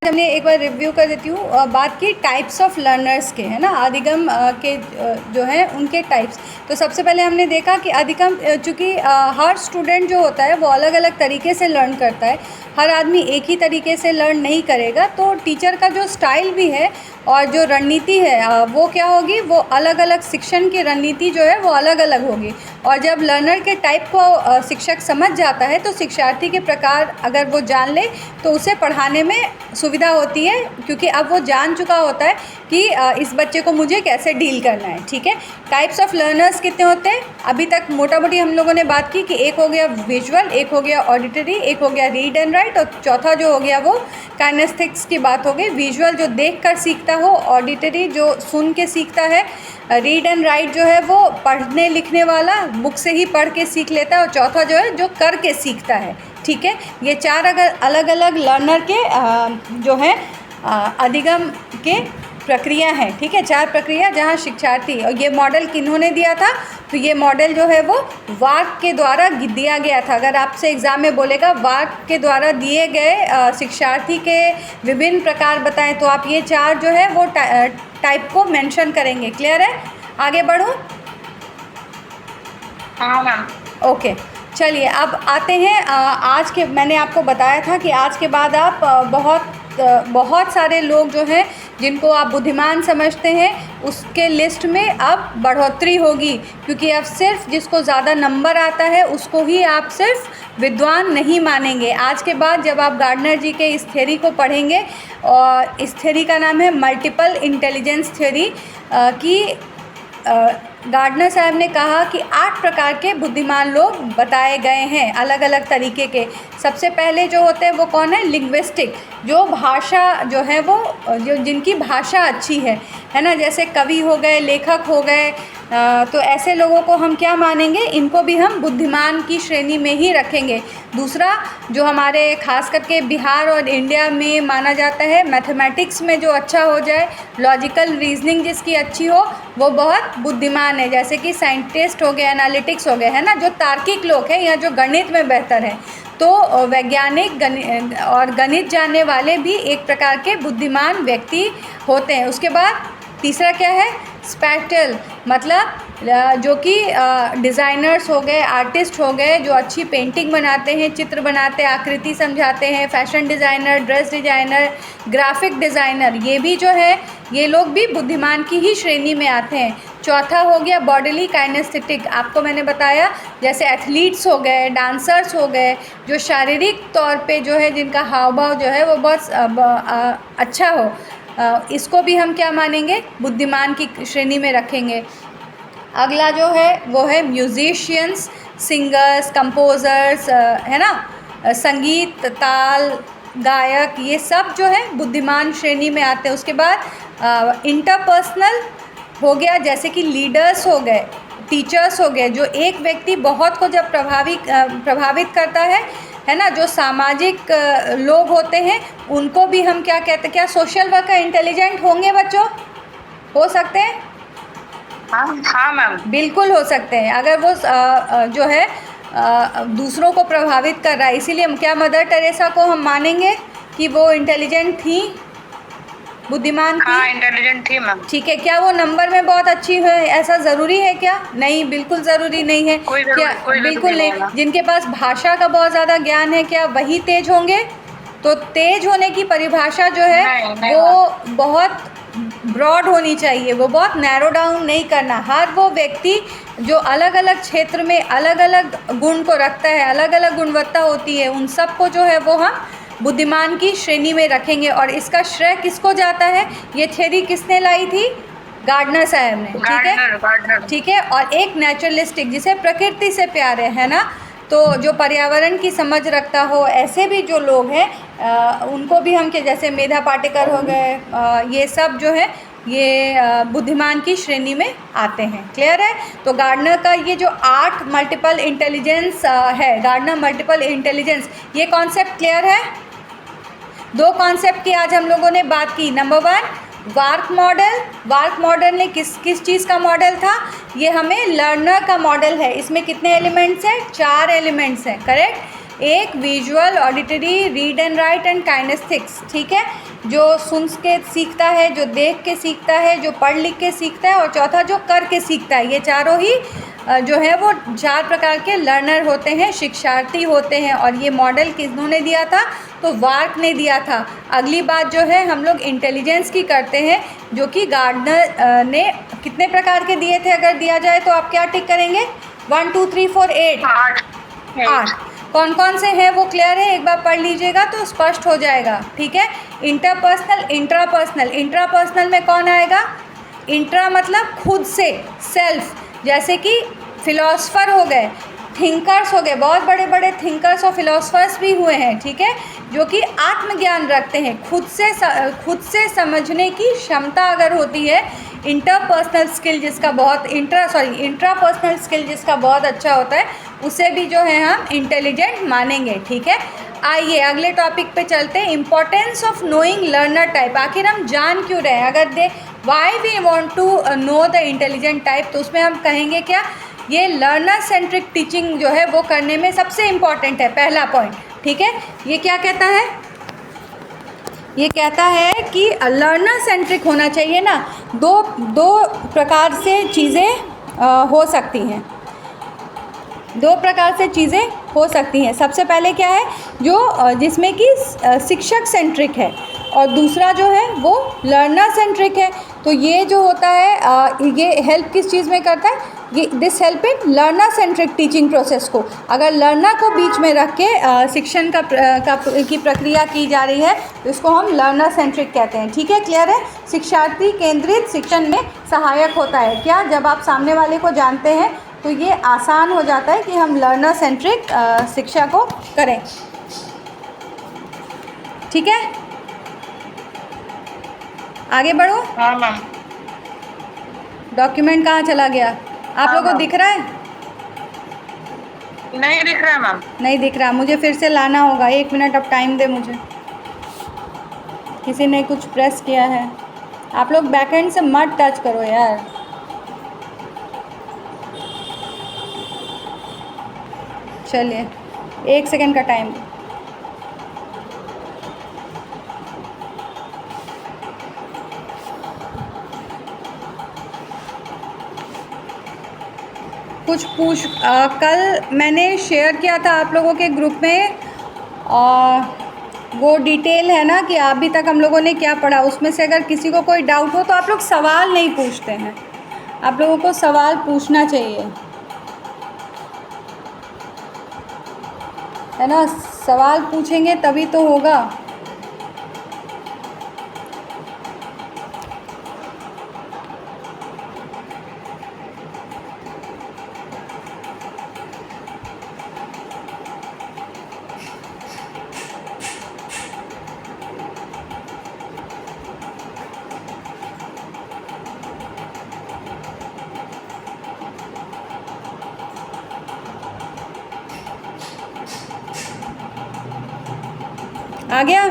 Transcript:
हमने एक बार रिव्यू कर देती हूँ। बात की टाइप्स ऑफ लर्नर्स के, है ना, अधिगम के जो है उनके टाइप्स। तो सबसे पहले हमने देखा कि अधिगम, चूँकि हर स्टूडेंट जो होता है वो अलग अलग तरीके से लर्न करता है, हर आदमी एक ही तरीके से लर्न नहीं करेगा। तो टीचर का जो स्टाइल भी है और जो रणनीति है वो क्या होगी, वो अलग अलग शिक्षण की रणनीति जो है वो अलग अलग होगी। और जब लर्नर के टाइप को शिक्षक समझ जाता है तो शिक्षार्थी के प्रकार अगर वो जान ले तो उसे पढ़ाने में सुविधा होती है, क्योंकि अब वो जान चुका होता है कि इस बच्चे को मुझे कैसे डील करना है। ठीक है, टाइप्स ऑफ लर्नर्स कितने होते हैं? अभी तक मोटा मोटी हम लोगों ने बात की कि एक हो गया विजुअल, एक हो गया ऑडिटरी, एक हो गया रीड एंड राइट, और चौथा जो हो गया वो काइनेस्थेटिक्स की बात हो गई। विजुअल जो देख कर सीखता हो, ऑडिटरी जो सुन के सीखता है, रीड एंड राइट जो है वो पढ़ने लिखने वाला बुक से ही पढ़ के सीख लेता है, और चौथा जो है जो कर के सीखता है। ठीक है, ये चार अगर अलग अलग लर्नर के जो है अधिगम के प्रक्रिया है। ठीक है, चार प्रक्रिया जहाँ शिक्षार्थी, और ये मॉडल किन्होंने दिया था, तो ये मॉडल जो है वो वाक के द्वारा दिया गया था। अगर आपसे एग्ज़ाम में बोलेगा वाक के द्वारा दिए गए शिक्षार्थी के विभिन्न प्रकार बताएं, तो आप ये चार जो है वो टाइप को मेंशन करेंगे। क्लियर है? आगे बढ़ूं? हाँ मैम। ओके, चलिए अब आते हैं आज के। मैंने आपको बताया था कि आज के बाद आप बहुत सारे लोग जो हैं जिनको आप बुद्धिमान समझते हैं उसके लिस्ट में अब बढ़ोतरी होगी, क्योंकि अब सिर्फ जिसको ज़्यादा नंबर आता है उसको ही आप सिर्फ विद्वान नहीं मानेंगे। आज के बाद जब आप गार्डनर जी के इस थ्योरी को पढ़ेंगे, और इस थ्योरी का नाम है मल्टीपल इंटेलिजेंस थ्योरी, कि गार्डनर साहब ने कहा कि 8 प्रकार के बुद्धिमान लोग बताए गए हैं, अलग अलग तरीके के। सबसे पहले जो होते हैं वो कौन है? लिंग्विस्टिक, जो भाषा जो है वो जो जिनकी भाषा अच्छी है ना, जैसे कवि हो गए, लेखक हो गए, तो ऐसे लोगों को हम क्या मानेंगे? इनको भी हम बुद्धिमान की श्रेणी में ही रखेंगे। दूसरा जो हमारे खास करके बिहार और इंडिया में माना जाता है, मैथमेटिक्स में जो अच्छा हो जाए, लॉजिकल रीजनिंग जिसकी अच्छी हो, वो बहुत बुद्धिमान है। जैसे कि साइंटिस्ट हो गए, एनालिटिक्स हो गए, है ना, जो तार्किक लोग हैं या जो गणित में बेहतर है। तो वैज्ञानिक और गणित जानने वाले भी एक प्रकार के बुद्धिमान व्यक्ति होते हैं। उसके बाद तीसरा क्या है? स्पैटियल, मतलब जो कि डिज़ाइनर्स हो गए, आर्टिस्ट हो गए, जो अच्छी पेंटिंग बनाते हैं, चित्र बनाते हैं, आकृति समझाते हैं, fashion designer, dress designer, graphic designer, ये भी जो है ये लोग भी बुद्धिमान की ही श्रेणी में आते हैं। चौथा हो गया बॉडीली काइनेस्थेटिक, आपको मैंने बताया जैसे एथलीट्स हो गए, डांसर्स हो गए, जो शारीरिक तौर पे जो है जिनका हाव भाव जो है वो बहुत अच्छा हो, इसको भी हम क्या मानेंगे? बुद्धिमान की श्रेणी में रखेंगे। अगला जो है वो है म्यूजिशियंस, सिंगर्स, कंपोज़र्स, है ना, संगीत, ताल गायक, ये सब जो है बुद्धिमान श्रेणी में आते हैं। उसके बाद इंटरपर्सनल हो गया, जैसे कि लीडर्स हो गए, टीचर्स हो गए, जो एक व्यक्ति बहुत को जब प्रभावित करता है ना, जो सामाजिक लोग होते हैं उनको भी हम क्या कहते हैं? क्या सोशल वर्कर इंटेलिजेंट होंगे बच्चों? हो सकते हैं? हाँ मैम, बिल्कुल हो सकते हैं, अगर वो जो है दूसरों को प्रभावित कर रहा है। इसीलिए हम क्या मदर टेरेसा को हम मानेंगे कि वो इंटेलिजेंट थी, बुद्धिमान थी? हाँ इंटेलिजेंट थी मैम। ठीक है, क्या वो नंबर में बहुत अच्छी है, ऐसा ज़रूरी है क्या? नहीं, बिल्कुल ज़रूरी नहीं है। क्या? बिल्कुल नहीं। जिनके पास भाषा का बहुत ज़्यादा ज्ञान है, क्या वही तेज होंगे? तो तेज होने की परिभाषा जो है वो बहुत ब्रॉड होनी चाहिए, वो बहुत नैरो डाउन नहीं करना। हर वो व्यक्ति जो अलग अलग क्षेत्र में अलग अलग गुण को रखता है, अलग अलग गुणवत्ता होती है, उन सब को जो है वो हम बुद्धिमान की श्रेणी में रखेंगे। और इसका श्रेय किसको जाता है? ये थ्योरी किसने लाई थी? गार्डनर साहब ने। ठीक है, ठीक है। और एक नेचुरलिस्टिक, जिसे प्रकृति से प्यार है ना, तो जो पर्यावरण की समझ रखता हो, ऐसे भी जो लोग हैं उनको भी हम, के जैसे मेधा पाटेकर हो गए, ये सब जो है ये बुद्धिमान की श्रेणी में आते हैं। क्लियर है? तो गार्डनर का ये जो 8 मल्टीपल इंटेलिजेंस है, गार्डनर मल्टीपल इंटेलिजेंस, ये कॉन्सेप्ट क्लियर है? 2 कॉन्सेप्ट की आज हम लोगों ने बात की। नंबर 1 वार्क मॉडल। वार्क मॉडल ने किस चीज़ का मॉडल था? ये हमें लर्नर का मॉडल है। इसमें कितने एलिमेंट्स हैं? 4 एलिमेंट्स हैं। करेक्ट? एक visual, auditory, read and write and kinaesthetics, ठीक है, जो सुन के सीखता है, जो देख के सीखता है, जो पढ़ लिख के सीखता है, और चौथा जो कर के सीखता है। ये चारों ही जो है वो 4 प्रकार के लर्नर होते हैं, शिक्षार्थी होते हैं। और ये मॉडल किन्होंने दिया था? तो वार्क ने दिया था। अगली बात जो है हम लोग इंटेलिजेंस की करते हैं, जो कि गार्डनर ने कितने प्रकार के दिए थे? अगर दिया जाए तो आप क्या टिक करेंगे? 1 2 3 4 8 8 कौन कौन से हैं वो क्लियर है? एक बार पढ़ लीजिएगा तो स्पष्ट हो जाएगा, ठीक है। Interpersonal, intrapersonal. इंट्रापर्सनल में कौन आएगा? इंट्रा मतलब खुद से, सेल्फ, जैसे कि फिलोसफर हो गए, थिंकर्स हो गए, बहुत बड़े बड़े थिंकर्स और फिलोसफर्स भी हुए हैं, ठीक है, जो कि आत्मज्ञान रखते हैं, खुद से समझने की क्षमता अगर होती है। इंटरपर्सनल स्किल जिसका बहुत इंट्रापर्सनल स्किल जिसका बहुत अच्छा होता है, उसे भी जो है हम इंटेलिजेंट मानेंगे, ठीक है। आइए अगले टॉपिक पे चलते हैं, importance of knowing learner type. आखिर हम जान क्यों रहे हैं? अगर why we want to know the intelligent type, तो उसमें हम कहेंगे क्या? ये लर्नर सेंट्रिक टीचिंग जो है वो करने में सबसे इम्पॉर्टेंट है, पहला पॉइंट, ठीक है। ये क्या कहता है? ये कहता है कि लर्नर सेंट्रिक होना चाहिए ना। दो प्रकार से चीज़ें हो सकती हैं, 2 प्रकार से चीज़ें हो सकती हैं। सबसे पहले क्या है? जो जिसमें कि शिक्षक सेंट्रिक है, और दूसरा जो है वो लर्नर सेंट्रिक है। तो ये जो होता है ये हेल्प किस चीज़ में करता है? ये this help in learner centric teaching process को। अगर लर्नर को बीच में रख के शिक्षण की प्रक्रिया की जा रही है, तो इसको हम लर्नर सेंट्रिक कहते हैं, ठीक है। क्लियर है? शिक्षार्थी केंद्रित शिक्षण में सहायक होता है क्या? जब आप सामने वाले को जानते हैं तो ये आसान हो जाता है कि हम लर्नर सेंट्रिक शिक्षा को करें, ठीक है। आगे बढ़ो। हाँ मैम। डॉक्यूमेंट कहाँ चला गया? आप हाँ, लोगों को मैम। दिख रहा है? नहीं दिख रहा है मैम। नहीं दिख रहा, मुझे फिर से लाना होगा। 1 मिनट अब टाइम दे मुझे। किसी ने कुछ प्रेस किया है। आप लोग बैकएंड से मत टच करो यार। चलिए 1 सेकंड का टाइम। कल मैंने शेयर किया था आप लोगों के ग्रुप में, वो डिटेल है ना कि अभी तक हम लोगों ने क्या पढ़ा। उसमें से अगर किसी को कोई डाउट हो तो आप लोग सवाल नहीं पूछते हैं। आप लोगों को सवाल पूछना चाहिए, है ना। सवाल पूछेंगे तभी तो होगा। आ गया?